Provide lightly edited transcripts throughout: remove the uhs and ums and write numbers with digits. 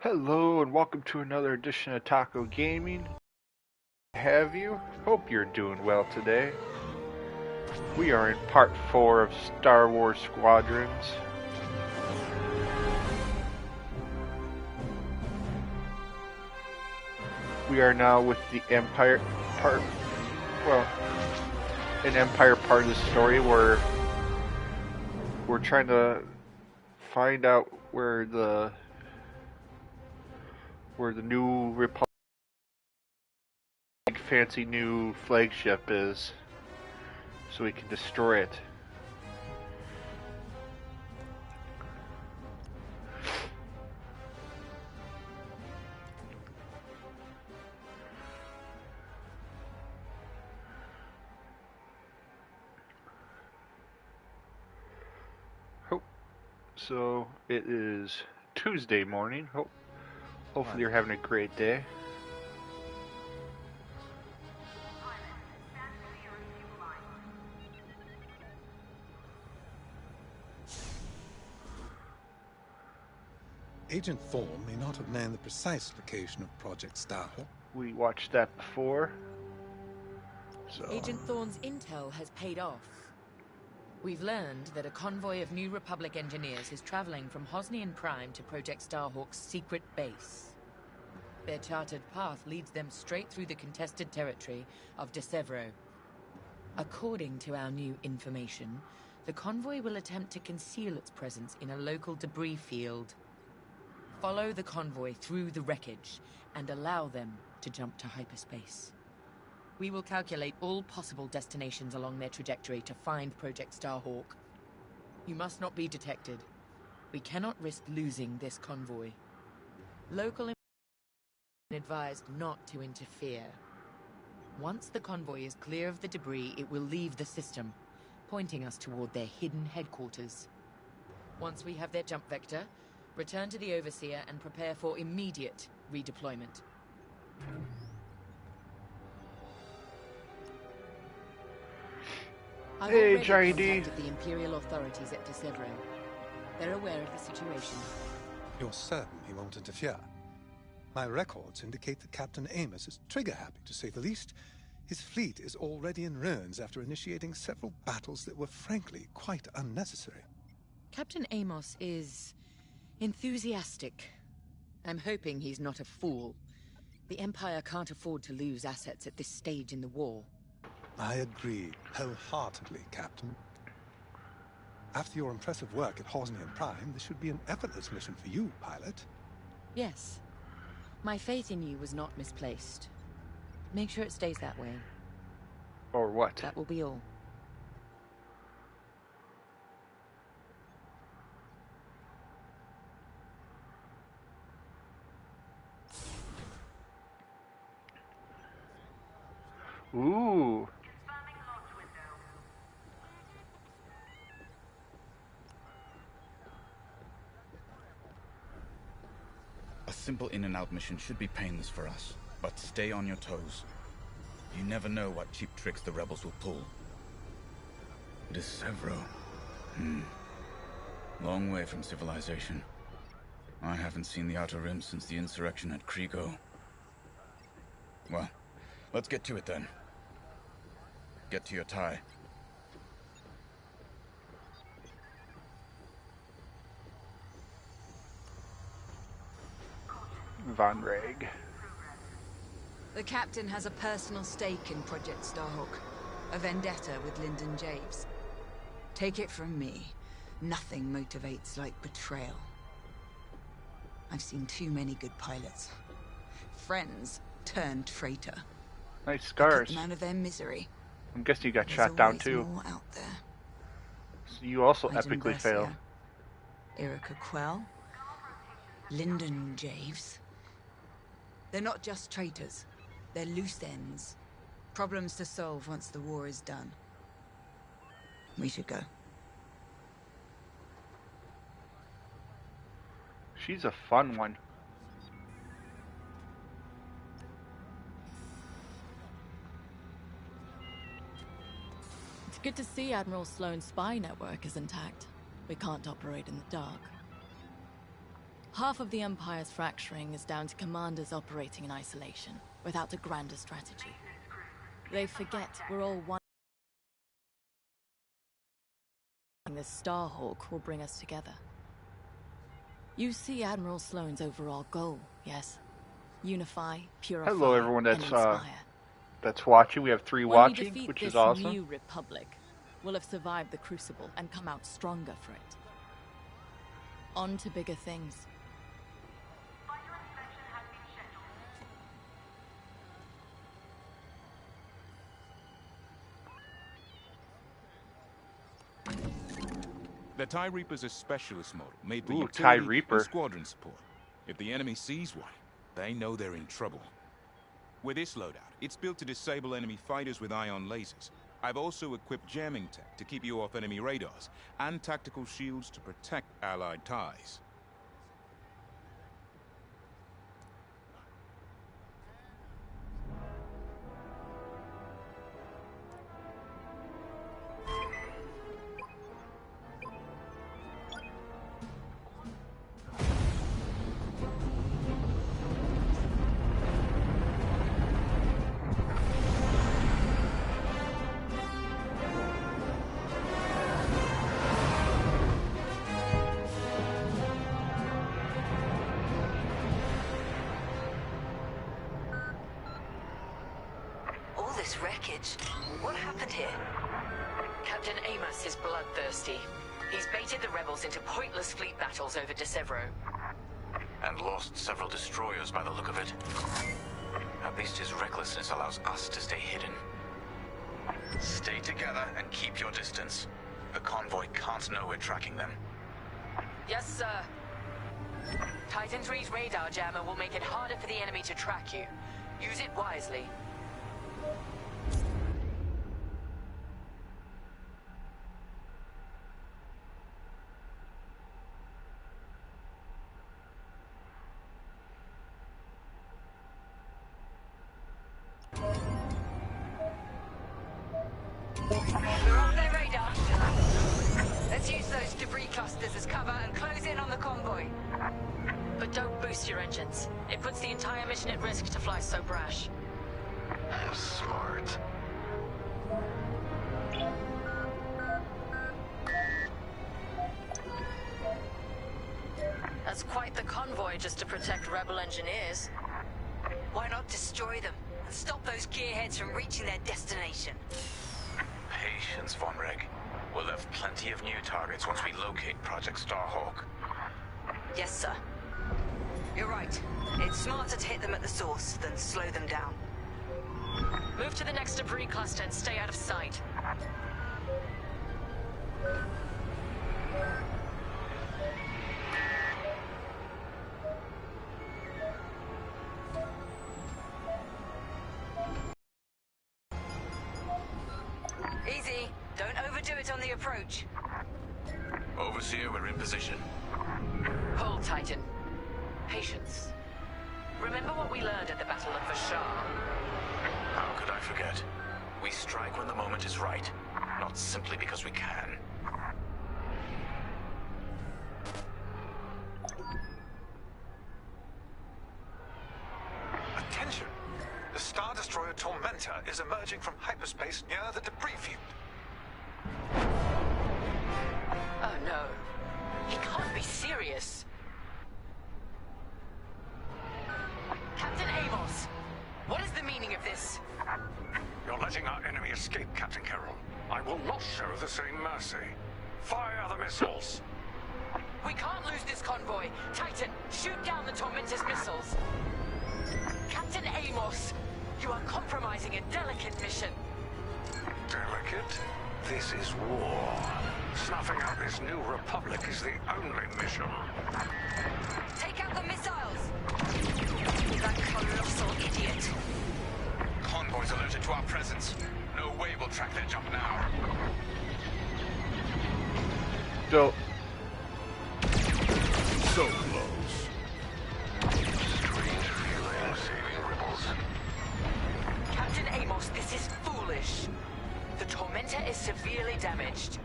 Hello and welcome to another edition of Taco Gaming. Have you? Hope you're doing well today. We are in part 4 of Star Wars Squadrons. We are now with the Empire part, an Empire part of the story where we're trying to find out where the new Republic fancy new flagship is, so we can destroy it. So it is Tuesday morning. Hopefully you're having a great day. Agent Thorne may not have known the precise location of Project Starhawk. We watched that before. So. Agent Thorne's intel has paid off. We've learned that a convoy of New Republic engineers is traveling from Hosnian Prime to Project Starhawk's secret base. Their charted path leads them straight through the contested territory of De Severo. According to our new information, the convoy will attempt to conceal its presence in a local debris field. Follow the convoy through the wreckage and allow them to jump to hyperspace. We will calculate all possible destinations along their trajectory to find Project Starhawk. You must not be detected. We cannot risk losing this convoy. Local advised not to interfere. Once the convoy is clear of the debris, it will leave the system, pointing us toward their hidden headquarters. Once we have their jump vector, return to the Overseer and prepare for immediate redeployment. Hey, Johnny D. I've the Imperial authorities at De Severo. They're aware of the situation. You're certain he won't interfere? My records indicate that Captain Amos is trigger-happy, to say the least. His fleet is already in ruins after initiating several battles that were frankly quite unnecessary. Captain Amos is enthusiastic. I'm hoping he's not a fool. The Empire can't afford to lose assets at this stage in the war. I agree wholeheartedly, Captain. After your impressive work at Hosnian Prime, this should be an effortless mission for you, pilot. Yes. My faith in you was not misplaced. Make sure it stays that way. Or what? That will be all. Ooh. A simple in-and-out mission should be painless for us, but stay on your toes. You never know what cheap tricks the rebels will pull. De Severo. Long way from civilization. I haven't seen the Outer Rim since the insurrection at Kriego. Well, let's get to it then. Get to your tie. Von Reg. The captain has a personal stake in Project Starhawk, a vendetta with Lyndon Javes. Take it from me, nothing motivates like betrayal. I've seen too many good pilots. Friends turned traitor. Nice scars. Put them out of their misery. I'm guessing you got There's shot down always too. more out there. So you also Iden epically Bercia, failed. Erica Quell, Lyndon Javes. They're not just traitors. They're loose ends. Problems to solve once the war is done. We should go. She's a fun one. It's good to see Admiral Sloane's spy network is intact. We can't operate in the dark. Half of the Empire's fracturing is down to commanders operating in isolation, without a grander strategy. They forget we're all one. This Starhawk will bring us together. You see Admiral Sloane's overall goal, yes? Unify, purify, Hello, everyone and inspire. that's watching. We have 3 When we watching, defeat which this is awesome. new Republic, we'll have survived the Crucible and come out stronger for it. On to bigger things. The TIE Reaper's a specialist model made for Ooh, utility TIE Reaper. and squadron support. If the enemy sees one, they know they're in trouble. With this loadout, it's built to disable enemy fighters with ion lasers. I've also equipped jamming tech to keep you off enemy radars, and tactical shields to protect Allied TIEs. This wreckage. What happened here? Captain Amos is bloodthirsty. He's baited the rebels into pointless fleet battles over DeSevro. And lost several destroyers by the look of it. At least his recklessness allows us to stay hidden. Stay together and keep your distance. The convoy can't know we're tracking them. Yes, sir. Titan 3's radar jammer will make it harder for the enemy to track you. Use it wisely. We're on their radar. Let's use those debris clusters as cover and close in on the convoy. But don't boost your engines. It puts the entire mission at risk to fly so brash. Smart. That's quite the convoy just to protect rebel engineers. Why not destroy them and stop those gearheads from reaching their destination? Patience, Von Reg. We'll have plenty of new targets once we locate Project Starhawk. Yes, sir. You're right. It's smarter to hit them at the source than slow them down. Move to the next debris cluster and stay out of sight. Easy. Don't overdo it on the approach. Overseer, we're in position. Hold, Titan. Patience. Remember what we learned at the Battle of Vashar? How could I forget? We strike when the moment is right, not simply because we can. Attention! The Star Destroyer Tormentor is emerging from hyperspace near the debris field. Oh no. He can't be serious. Captain Amos! What is the meaning of this? You're letting our enemy escape, Captain Carroll. I will not show the same mercy. Fire the missiles! We can't lose this convoy. Titan, shoot down the Tormentor's missiles. Captain Amos, you are compromising a delicate mission. Delicate? This is war. Snuffing out this new republic is the only mission. Take out the missiles! That colossal idiot. Convoys alerted to our presence. No way we'll track their jump now. So close. Strange feeling saving rebels. Captain Amos, this is foolish. The Tormentor is severely damaged.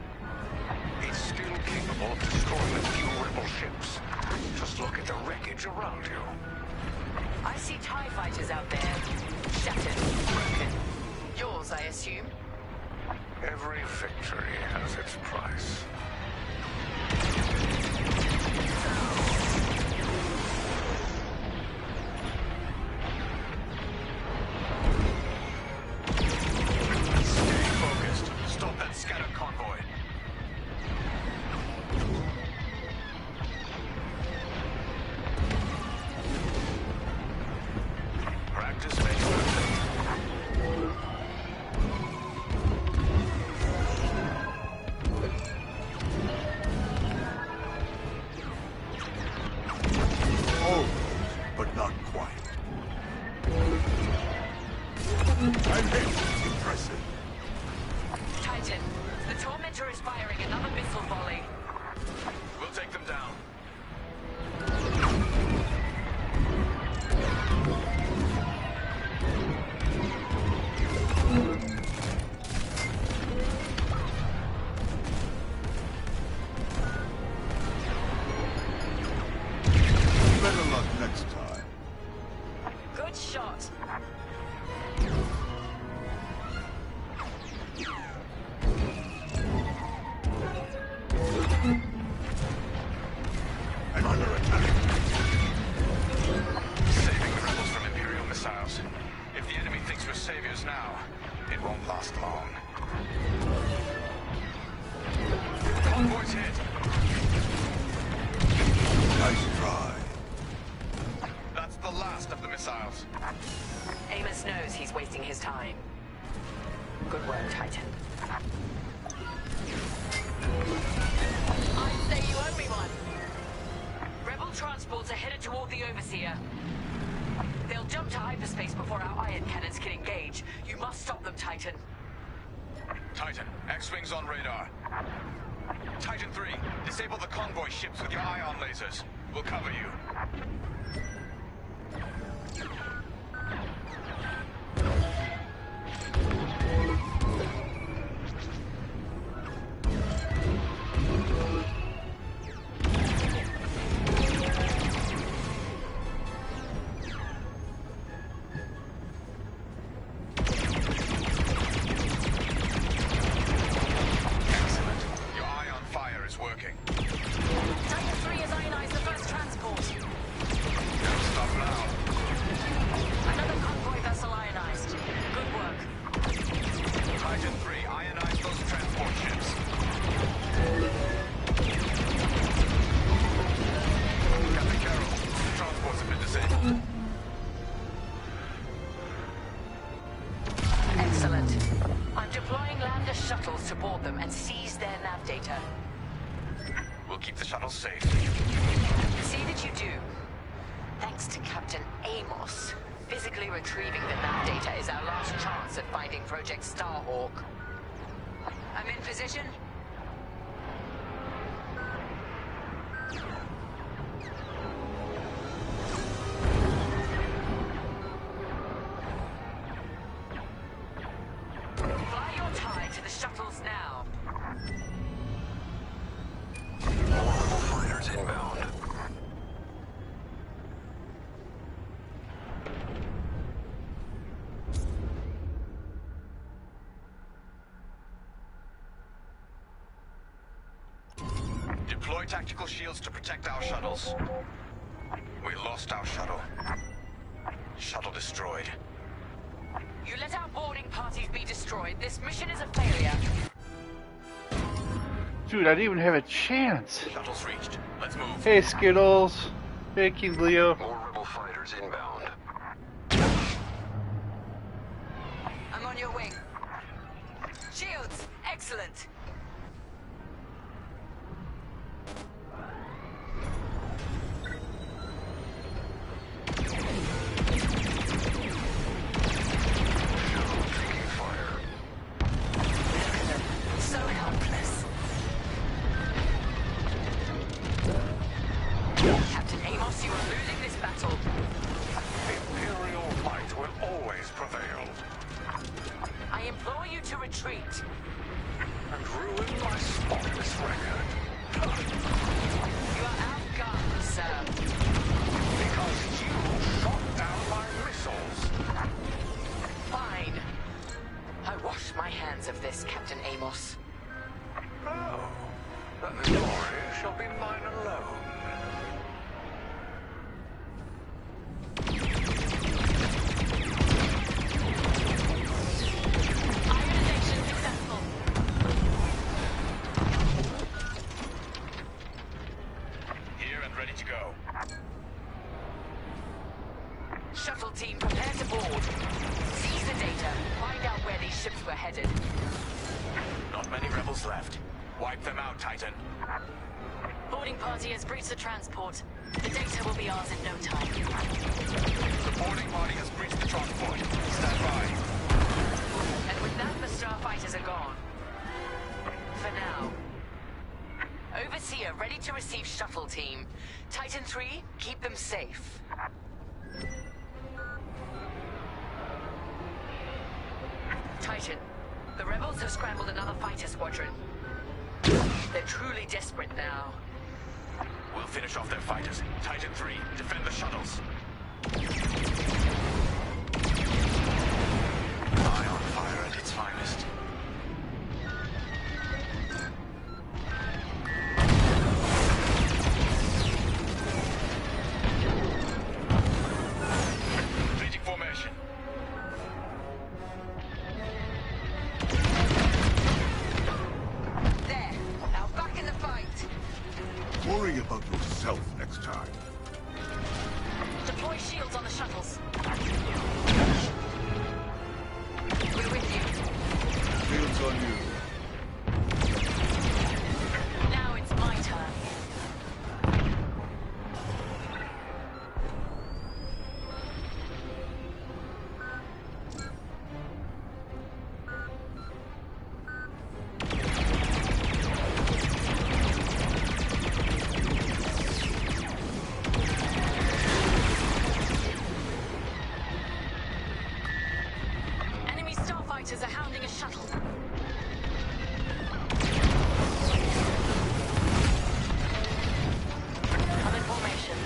It's still capable of destroying a few rebel ships. Just Just look at the wreckage around you. I see TIE fighters out there. Shattered, broken. Yours, I assume? Every victory has its price. Stay focused. Stop that scattered convoy. Practice makes perfect. But not quite. I'm hit. Impressive. Titan, the Tormentor is firing another missile volley. We'll take them down. Better luck next time. Good shot. I'm under attack. Saving the rebels from Imperial missiles. If the enemy thinks we're saviors now, it won't last long. Convoy's hit. Nice try. That's the last of the missiles. Amos knows he's wasting his time. Good work, Titan. I say you owe me one. Rebel transports are headed toward the Overseer. They'll jump to hyperspace before our ion cannons can engage. You must stop them, Titan. Titan, X-Wings on radar. Titan 3, disable the convoy ships with your ion lasers. We'll cover you. Excellent. Your ion fire is working. Titan 3 has ionized the first transport. Don't stop now. Another convoy vessel ionized. Good work. Titan 3, ionize those transport ships. Captain Carroll, the transports have been disabled. Excellent. I'm deploying lander shuttles to board them and seize their nav data. We'll keep the shuttles safe. See that you do. Thanks to Captain Amos, physically retrieving the nav data is our last chance at finding Project Starhawk. I'm in position. Fly your TIE to the shuttles now. More rebel fighters inbound. Deploy tactical shields to protect our shuttles. We lost our shuttle. Shuttle destroyed. You let our boarding parties be destroyed. This mission is a failure. Dude, I didn't even have a chance. Shuttle's reached. Let's move. Hey, Skittles. Hey, King Leo. More rebel fighters inbound. I'm on your wing. Shields, excellent. Taking fire. So helpless. Captain Amos, you are losing this battle. Imperial might will always prevail. I implore you to retreat. And ruin my spotless record. You are outgunned, sir. shall be mine alone. Ionization successful. Here and ready to go. Shuttle team, prepare to board. Seize the data. Find out where these ships were headed. Not many rebels left. Wipe them out, Titan. Boarding party has breached the transport. The data will be ours in no time. The boarding party has breached the transport. Stand by. And with that, the starfighters are gone. For now. Overseer, ready to receive shuttle team. Titan 3, keep them safe. Titan, the rebels have scrambled another fighter squadron. They're truly desperate now. We'll finish off their fighters. Titan 3, defend the shuttles. Eye on fire at its finest. Completing formation. There, now back in the fight. Worry about yourself next time. Deploy shields on the shuttles. We're with you. Shields on you. Now it's my turn. Enemy starfighters are hounding a shuttle. I'm in formation.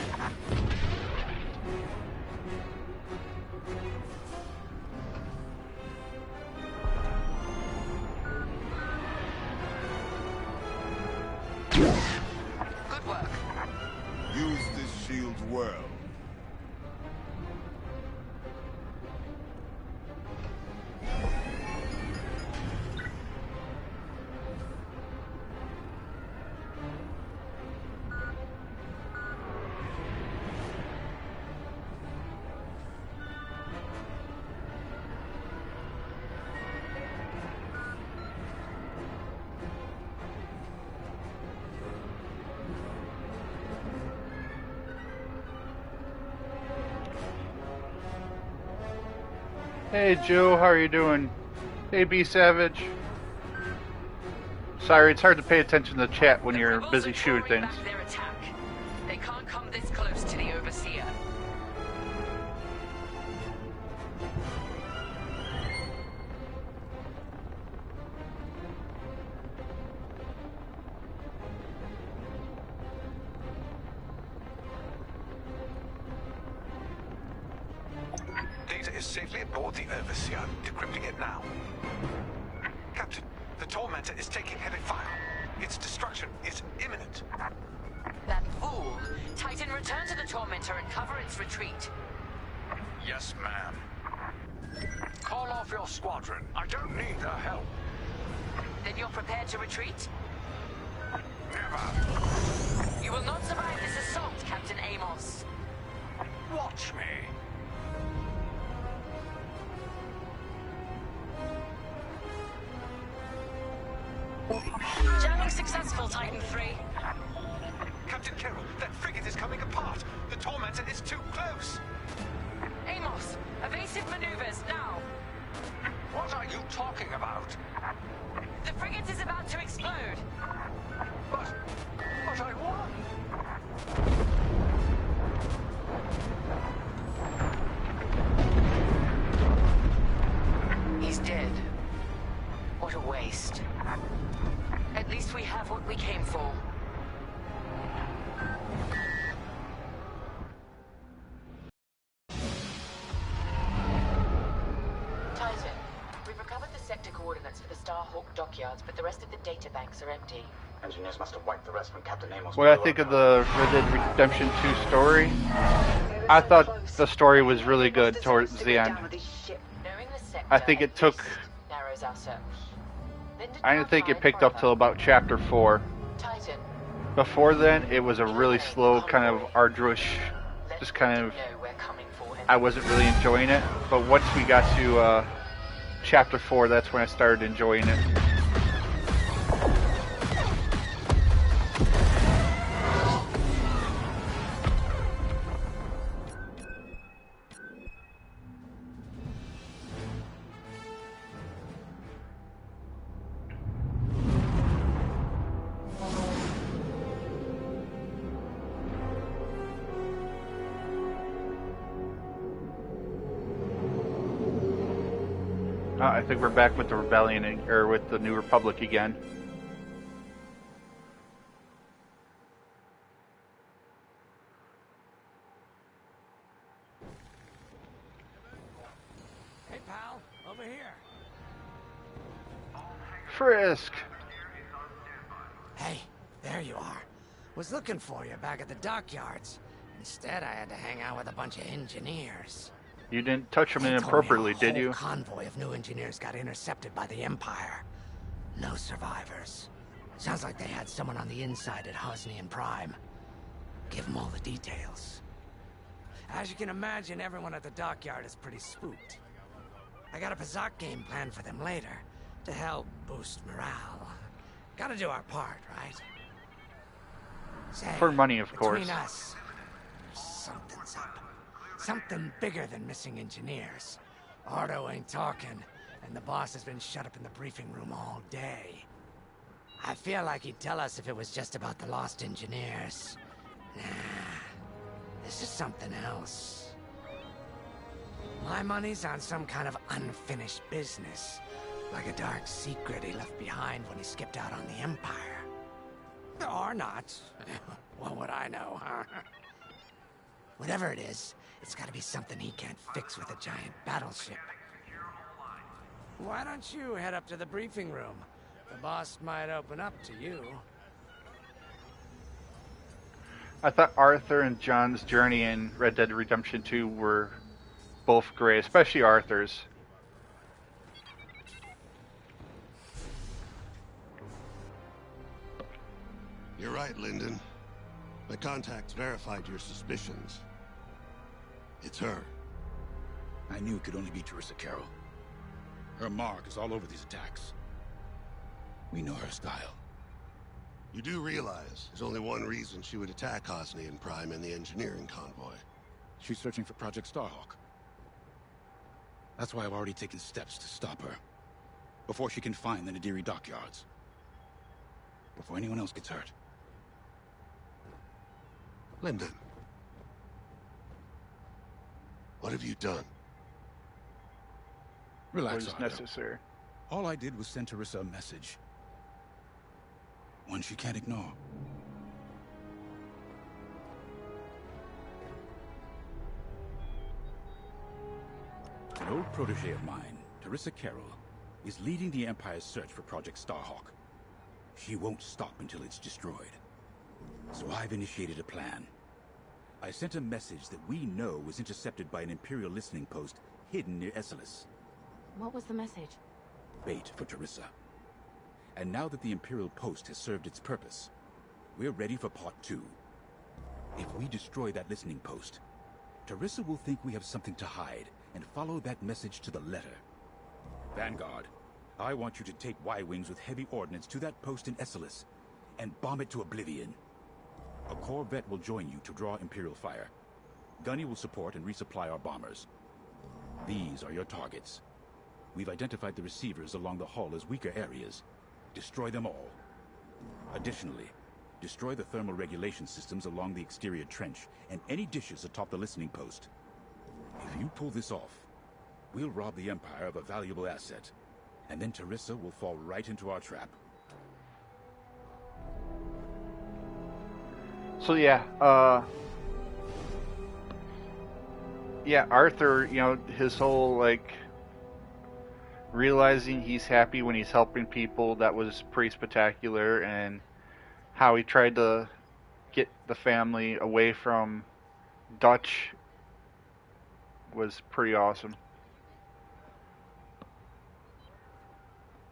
Good work. Use this shield well. Hey Joe, how are you doing? Hey B Savage. Sorry, it's hard to pay attention to the chat when The you're rebels busy are shooting drawing things. back their attack. They can't come this close to the Overseer. Data is safely aboard the Overseer. Decrypting it now. Captain, the Tormentor is taking heavy fire. Its destruction is imminent. That fool! Titan, return to the Tormentor and cover its retreat. Yes, ma'am. Call off your squadron. I don't need their help. Then you're prepared to retreat? Never. You will not survive this assault, Captain Amos. Watch me. Jamming successful, Titan 3. Captain Carroll, that frigate is coming apart. The Tormentor is too close. Amos, evasive maneuvers, now! What are you talking about? The frigate is about to explode. But I won. He's dead. What a waste. At least we have what we came for. Titan, we've recovered the sector coordinates for the Starhawk dockyards, but the rest of the data banks are empty. Engineers must have wiped the rest when Captain Amos... What I think of the Red Dead Redemption 2 story, I thought the story was really good towards the end. I think it took... I didn't think it picked up till about chapter 4. Before then, it was a really slow, kind of arduous, just kind of... I wasn't really enjoying it. But once we got to chapter 4, that's when I started enjoying it. I think we're back with the Rebellion, or with the New Republic again. Hey, pal, over here. Frisk! Hey, there you are. Was looking for you back at the dockyards. Instead, I had to hang out with a bunch of engineers. You didn't touch them inappropriately, did you? A convoy of new engineers got intercepted by the Empire. No survivors. Sounds like they had someone on the inside at Hosnian Prime. Give them all the details. As you can imagine, everyone at the dockyard is pretty spooked. I got a Pazak game planned for them later, to help boost morale. Gotta do our part, right? Say, for money, of course. Between us, something's up. Something bigger than missing engineers. Ardo ain't talking, and the boss has been shut up in the briefing room all day. I feel like he'd tell us if it was just about the lost engineers. Nah, this is something else. My money's on some kind of unfinished business. Like a dark secret he left behind when he skipped out on the Empire. Or not. What would I know, huh? Whatever it is, it's gotta be something he can't fix with a giant battleship. Why don't you head up to the briefing room? The boss might open up to you. I thought Arthur and John's journey in Red Dead Redemption 2 were both great, especially Arthur's. You're right, Lyndon. My contacts verified your suspicions. It's her. I knew it could only be Teresa Carroll. Her mark is all over these attacks. We know her style. You do realize there's only one reason she would attack Hosnian Prime and the engineering convoy. She's searching for Project Starhawk. That's why I've already taken steps to stop her. Before she can find the Nadiri dockyards. Before anyone else gets hurt. Lyndon. What have you done? Relax, What is Arthur. necessary. All I did was send Teresa a message. One she can't ignore. An old protege of mine, Teresa Carroll, is leading the Empire's search for Project Starhawk. She won't stop until it's destroyed. So I've initiated a plan. I sent a message that we know was intercepted by an Imperial listening post hidden near Esselis. What was the message? Bait for Teresa. And now that the Imperial post has served its purpose, we're ready for Part 2. If we destroy that listening post, Teresa will think we have something to hide and follow that message to the letter. Vanguard, I want you to take Y-Wings with heavy ordnance to that post in Esselis and bomb it to oblivion. A Corvette will join you to draw Imperial fire. Gunny will support and resupply our bombers. These are your targets. We've identified the receivers along the hull as weaker areas. Destroy them all. Additionally, destroy the thermal regulation systems along the exterior trench and any dishes atop the listening post. If you pull this off, we'll rob the Empire of a valuable asset, and then Teresa will fall right into our trap. So yeah, Arthur, you know, his whole, like, realizing he's happy when he's helping people, that was pretty spectacular, and how he tried to get the family away from Dutch was pretty awesome.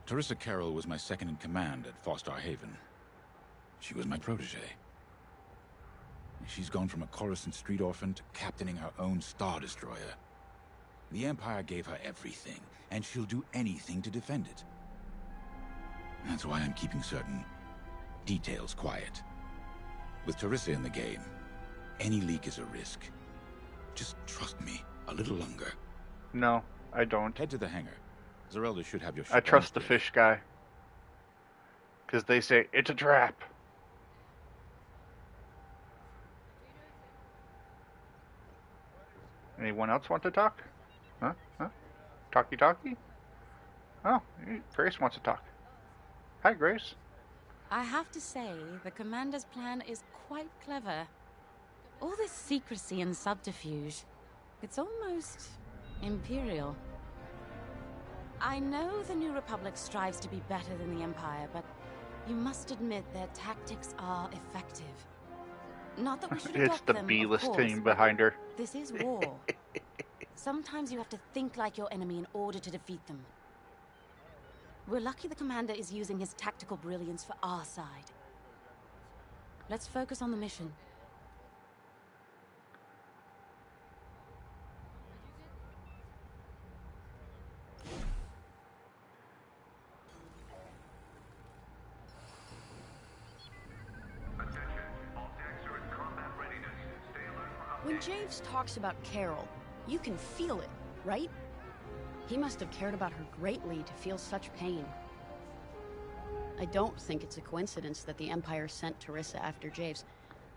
Teresa Carroll was my second in command at Foster Haven. She was my protege. She's gone from a Coruscant street orphan to captaining her own Star Destroyer. The Empire gave her everything, and she'll do anything to defend it. That's why I'm keeping certain details quiet. With Teresa in the game, any leak is a risk. Just trust me a little longer. No, I don't. Head to the hangar. Zerelda should have your ship. I trust the fish guy. Because they say, it's a trap. Anyone else want to talk? Huh? Huh? Talkie? Oh, Grace wants to talk. Hi, Grace. I have to say, the Commander's plan is quite clever. All this secrecy and subterfuge, it's almost imperial. I know the New Republic strives to be better than the Empire, but you must admit their tactics are effective. Not that we should It's adopt the them, B-list of course, team behind her. this is war. Sometimes you have to think like your enemy in order to defeat them. We're lucky the Commander is using his tactical brilliance for our side. Let's focus on the mission. When Javes talks about Carol, you can feel it, right? He must have cared about her greatly to feel such pain. I don't think it's a coincidence that the Empire sent Teresa after Javes.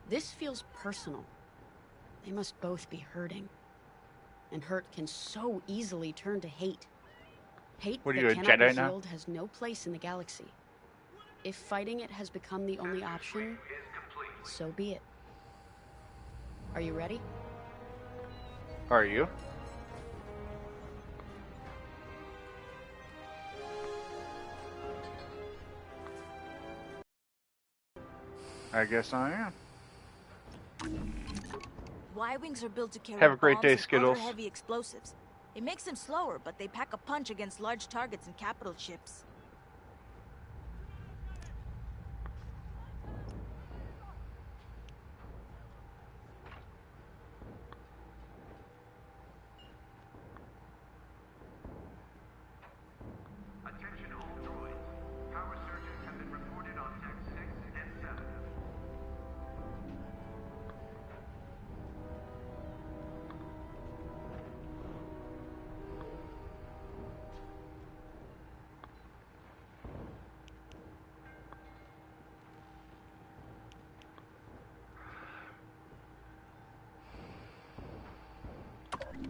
This feels personal. They must both be hurting. And hurt can so easily turn to hate. Hate What are that you, a cannot be Jedi now? healed has no place in the galaxy. If fighting it has become the only option, so be it. Are you ready? Are you? I guess I am. Y-wings are built to carry Have a great bombs day, and Skittles. other heavy explosives. It makes them slower, but they pack a punch against large targets and capital ships. Attention all droids. Power surges have been reported on Deck 6 and 7.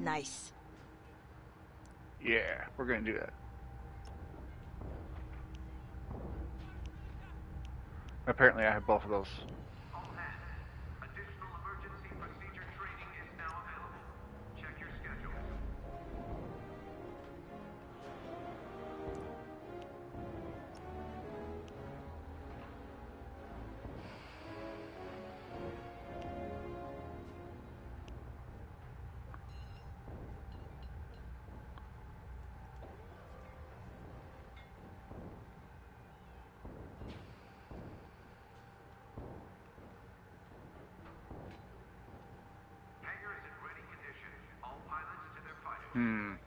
Nice. Yeah, we're gonna do that. Apparently I have both of those. All hands. Additional emergency procedure training is now available. Check your schedules. Hangar is in ready condition. All pilots to their fighters.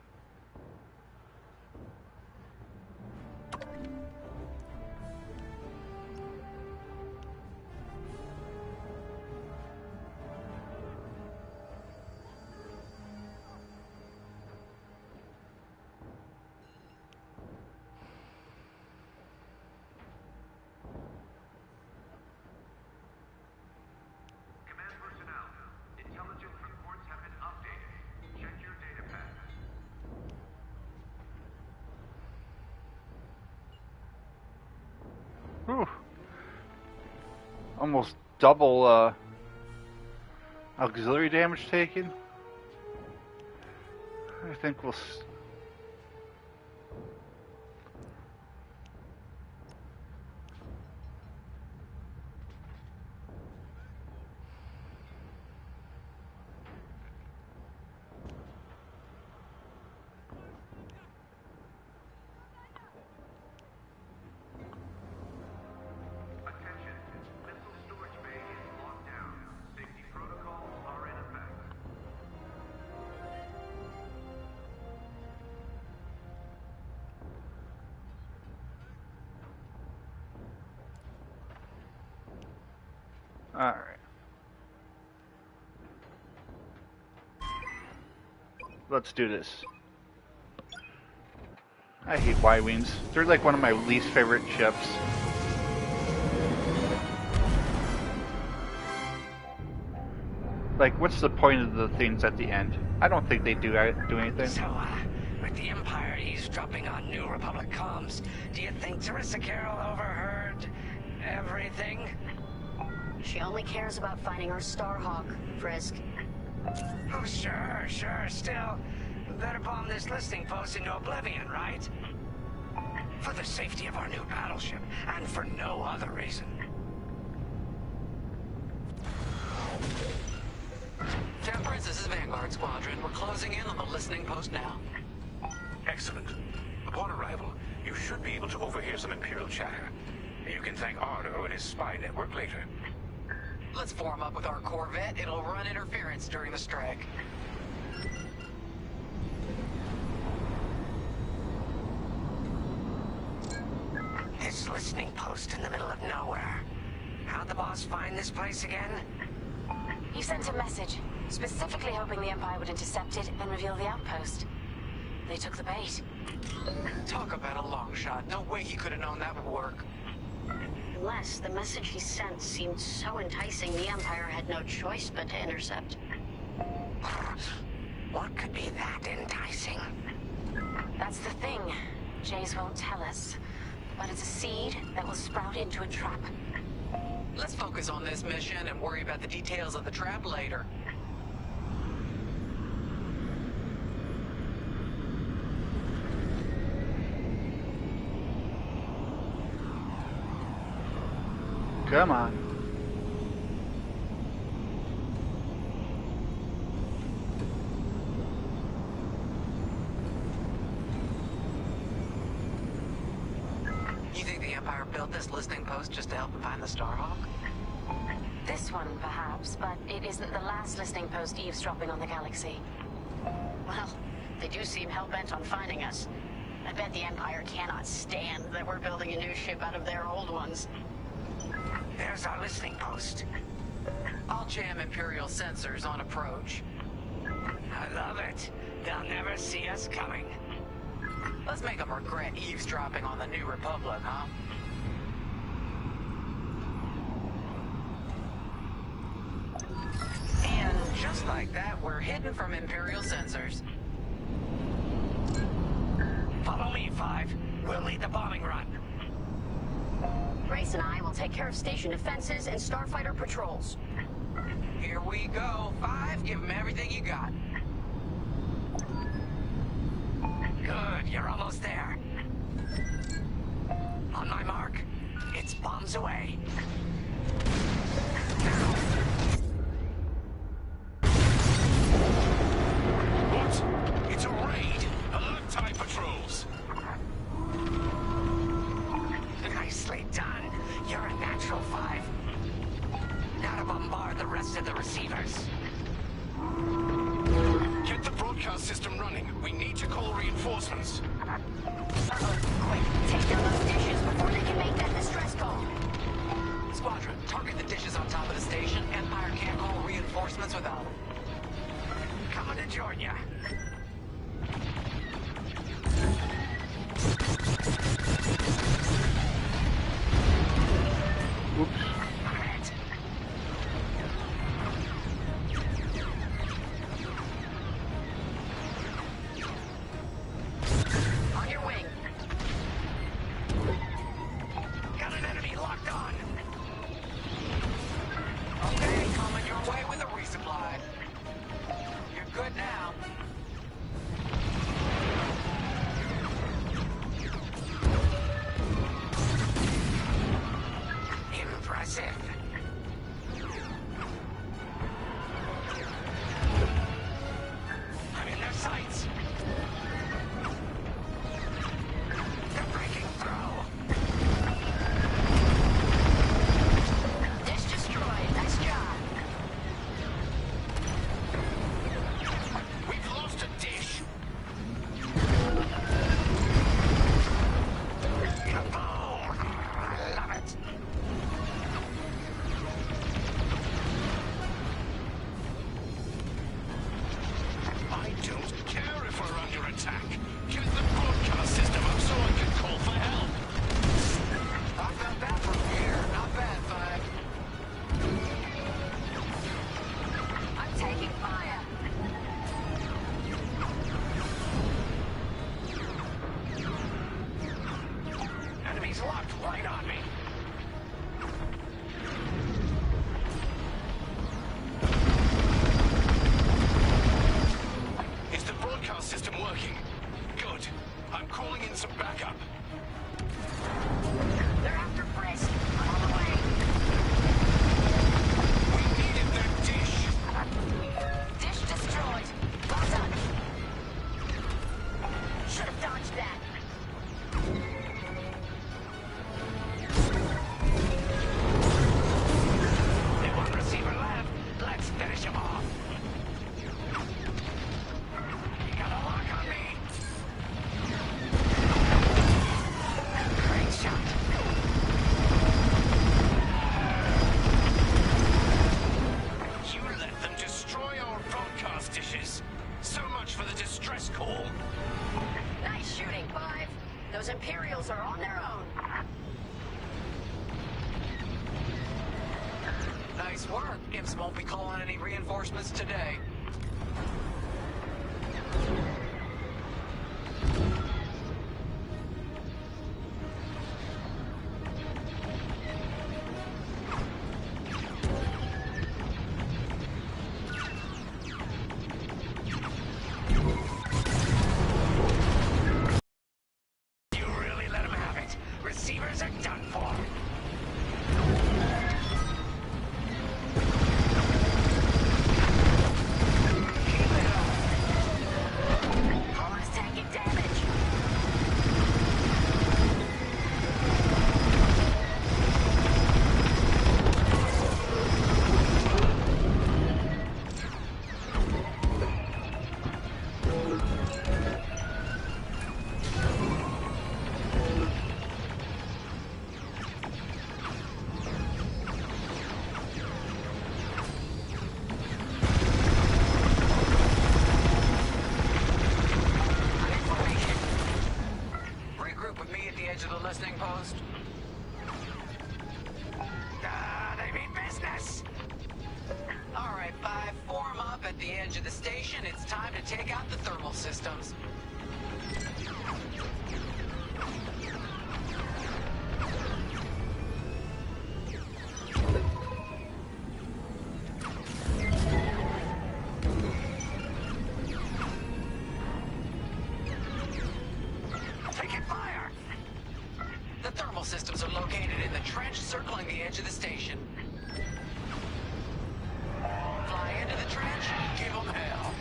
Command personnel. Intelligence reports have been updated. Check your data pads. Whew. Almost double auxiliary damage taken. I think we'll... Alright. Let's do this. I hate Y-Wings. They're like one of my least favorite ships. Like, what's the point of the things at the end? I don't think they do anything. So, with the Empire eavesdropping on New Republic comms, do you think Teresa Carroll overheard everything? She only cares about finding our Starhawk, Frisk. Oh, sure. Still, better bomb this listening post into oblivion, right? For the safety of our new battleship, and for no other reason. Temperance, this is Vanguard Squadron. We're closing in on the listening post now. Excellent. Upon arrival, you should be able to overhear some Imperial chatter. You can thank Ardo and his spy network later. Let's form up with our Corvette. It'll run interference during the strike. This listening post in the middle of nowhere. How'd the boss find this place again? He sent a message, specifically hoping the Empire would intercept it and reveal the outpost. They took the bait. Talk about a long shot. No way he could have known that would work. Unless the message he sent seemed so enticing, the Empire had no choice but to intercept. What could be that enticing? That's the thing. Jays won't tell us. But it's a seed that will sprout into a trap. Let's focus on this mission and worry about the details of the trap later. Come on. You think the Empire built this listening post just to help them find the Starhawk? This one, perhaps, but it isn't the last listening post eavesdropping on the galaxy. Well, they do seem hell-bent on finding us. I bet the Empire cannot stand that we're building a new ship out of their old ones. There's our listening post. I'll jam Imperial sensors on approach. I love it. They'll never see us coming. Let's make them regret eavesdropping on the New Republic, huh? And just like that, we're hidden from Imperial sensors. Follow me, 5. We'll lead the bombing run. Grace and I will take care of station defenses and starfighter patrols. Here we go. 5, give them everything you got. Good, you're almost there. On my mark, it's bombs away. What? It's a raid! Alert TIE patrols! Nicely done. You're a natural, 5. Now to bombard the rest of the receivers. Get the broadcast system running. We need to call reinforcements. Quick, take down those dishes before they can make that distress call. Squadron, target the dishes on top of the station. Empire can't call reinforcements without them. Coming to join ya. Oops. On your wing. Got an enemy locked on. Nice work. Imps won't be calling any reinforcements today. You really let them have it. Receivers are done for. Holland's taking damage. Regroup with me at the edge of the listening post. They mean business! Alright, 5, form up at the edge of the station. It's time to take out the thermal systems. Taking fire! The thermal systems are located in the trench circling the edge of the station. Fly into the trench, give them hell.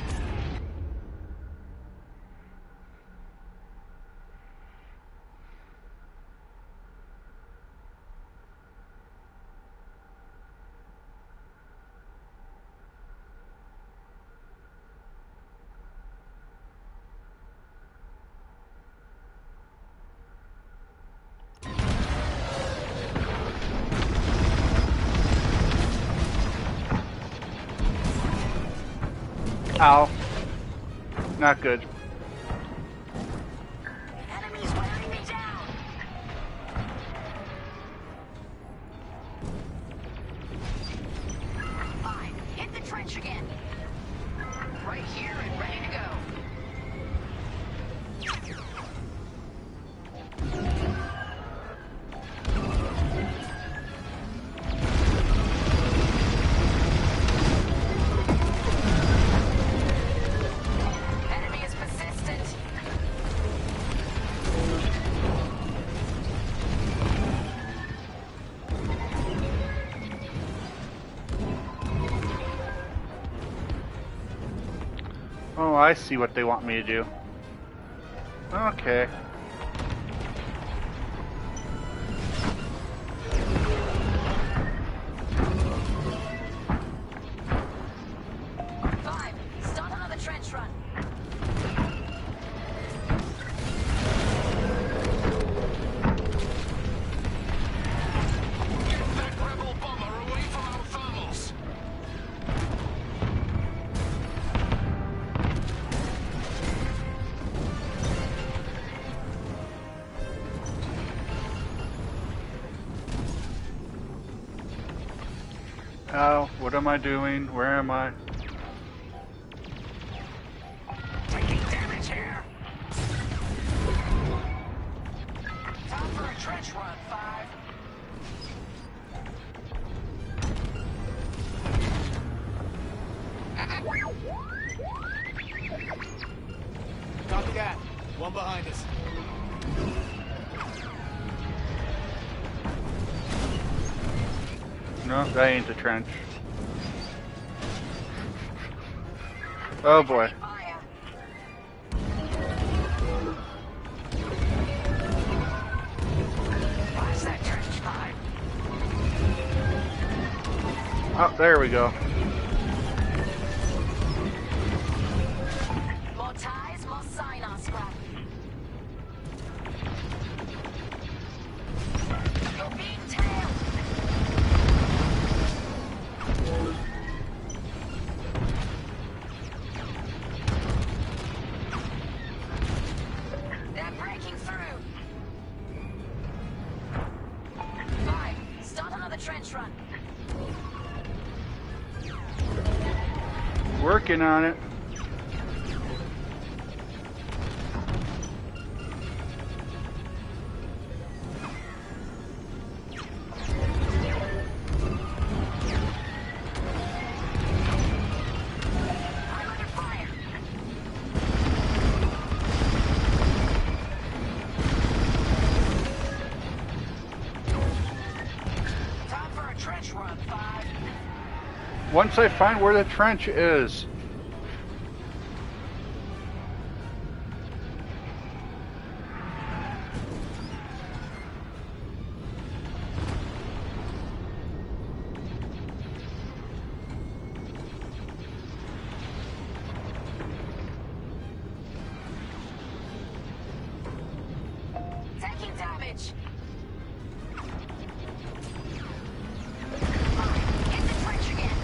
Ow. Not good. Enemies wearing me down. Fine. Hit the trench again. Right here and ready to go. Enemy is persistent. Oh, I see what they want me to do. Okay. Five. Start another trench run. Get that rebel bomber away from our thermals. Ow, what am I doing? Where am I? Taking damage here. Time for a trench run, 5. Copy that. One behind us. No, that ain't the trench. Oh boy. Fire. Blast that trench, 5. Oh, there we go. More ties, more sign-on scrap. You're being tailed. They're breaking through. 5. Start another trench run. Working on it. Once I find where the trench is. Taking damage. In the trench again.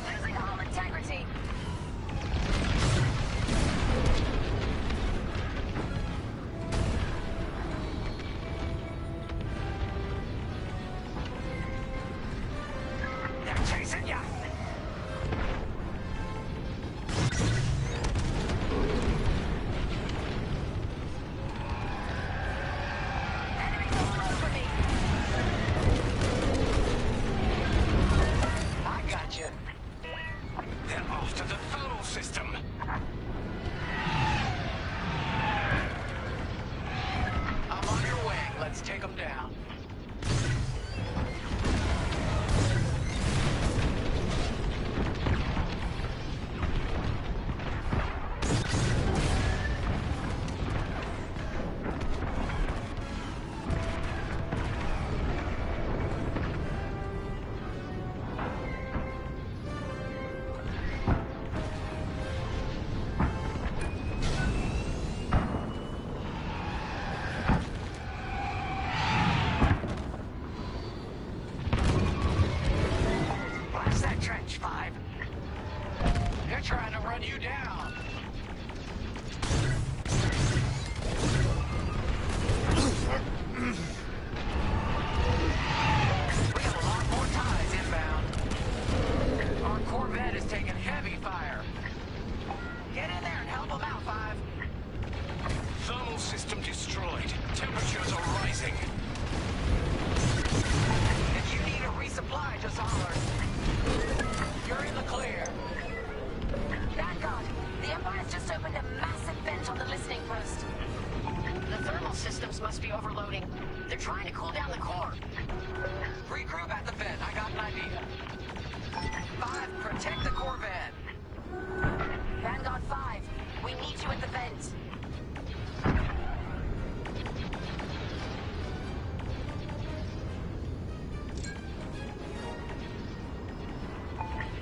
Losing hull integrity. They're chasing ya! Enemies all over me. I got you. They're after the thermal system. I'm on your wing. Let's take them down. Blast that trench, 5. They're trying to run you down. We got a lot more ties inbound. Our Corvette is taking heavy fire. Get in there and help them out, 5. Thermal system destroyed. Temperatures are rising. If you need a resupply, just holler. You're in the clear. Vanguard, the Empire's just opened a massive vent on the listening post. The thermal systems must be overloading. They're trying to cool down the core. Regroup at the vent. I got an idea. 5, protect the Corvette. Vanguard 5, we need you at the vent.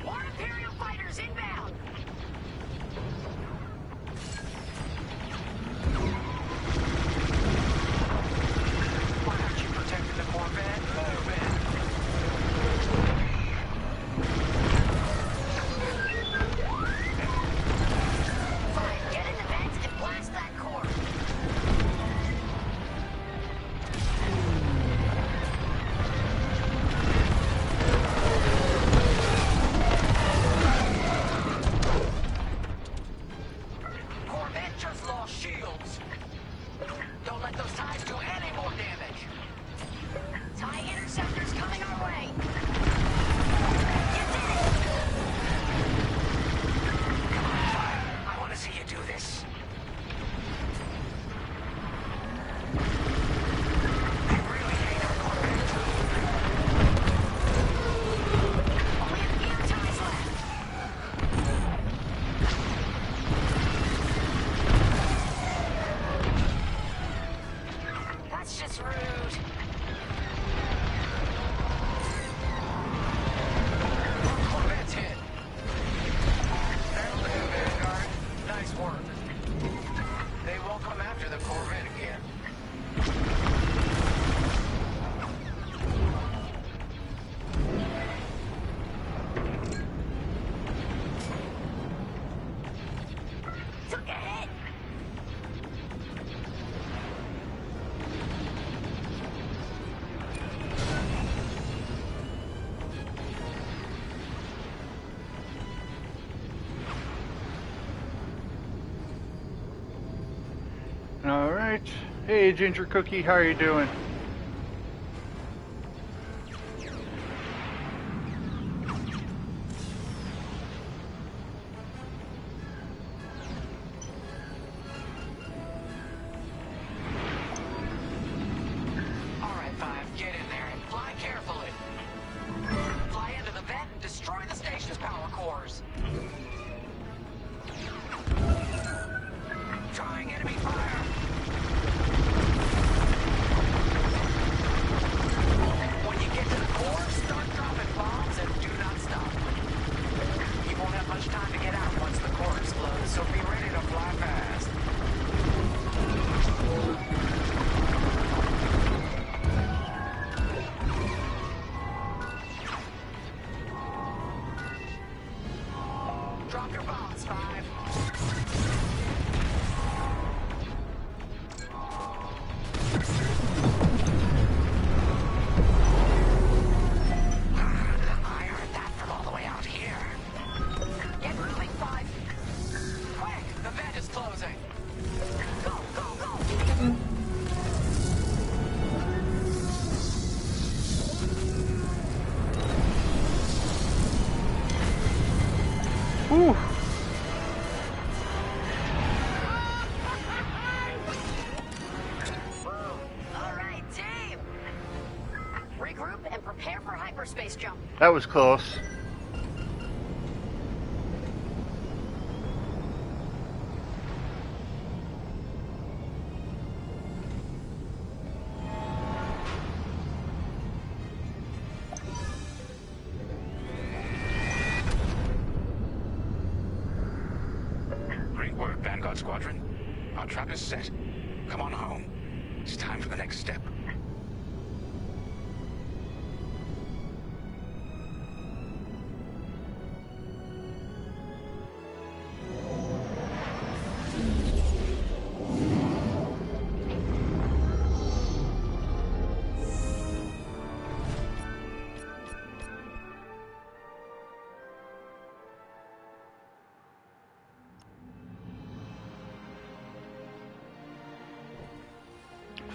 More Imperial fighters inbound. Why aren't you protecting the Corvette? Move it. Fine, get in the vent and blast. Alright. Hey, Ginger Cookie, how are you doing? Alright, Five, get in there and fly carefully. Fly into the vent and destroy the station's power cores. Trying enemy fire. When you get to the core, start dropping bombs and do not stop. You won't have much time to get out once the core explodes, so be ready to fly fast. Drop your bombs, Five. I heard that from all the way out here. Get moving, Five. Quick, the vent is closing. Go, go, go. Whew. All right, team. Regroup and prepare for hyperspace jump. That was close. Great work, Vanguard Squadron. Our trap is set. Come on home. It's time for the next step.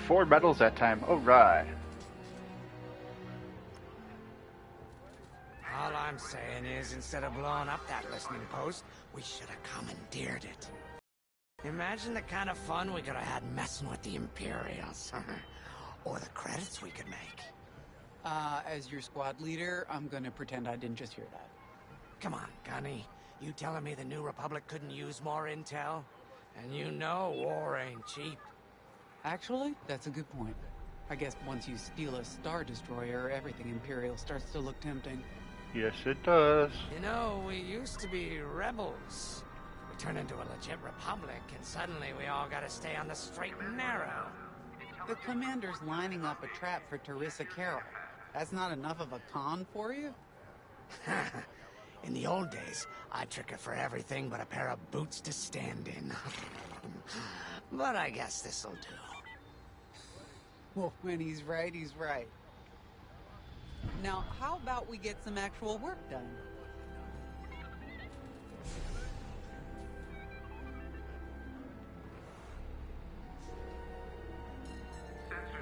Four medals that time. Alright. All I'm saying is, instead of blowing up that listening post, we should have commandeered it. Imagine the kind of fun we could have had messing with the Imperials. Or the credits we could make. As your squad leader, I'm gonna pretend I didn't just hear that. Come on, Gunny. You telling me the New Republic couldn't use more intel? And you know war ain't cheap. Actually, that's a good point. I guess once you steal a Star Destroyer, everything Imperial starts to look tempting. Yes, it does. You know, we used to be rebels. We turned into a legit republic, and suddenly we all gotta stay on the straight and narrow. The commander's lining up a trap for Teresa Carroll. That's not enough of a con for you? In the old days, I'd trick her for everything but a pair of boots to stand in. But I guess this'll do. Well, when he's right, he's right. Now, how about we get some actual work done?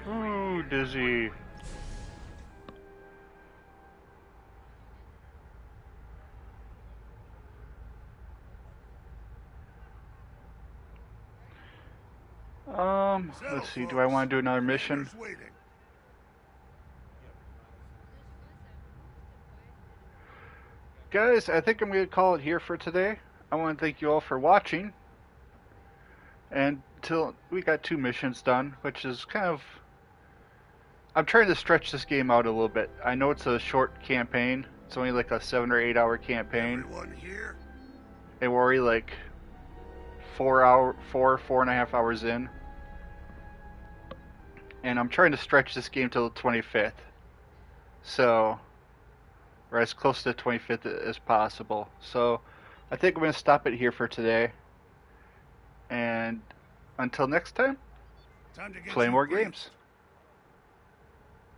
Ooh, dizzy. Let's see, do I want to do another mission? Guys, I think I'm going to call it here for today. I want to thank you all for watching. And till we got 2 missions done, which is kind of... I'm trying to stretch this game out a little bit. I know it's a short campaign. It's only like a 7 or 8 hour campaign. Everyone here? And we're already like 4.5 hours in. And I'm trying to stretch this game till the 25th. So, or as close to the 25th as possible. So, I think I'm going to stop it here for today. And until next time, play more games.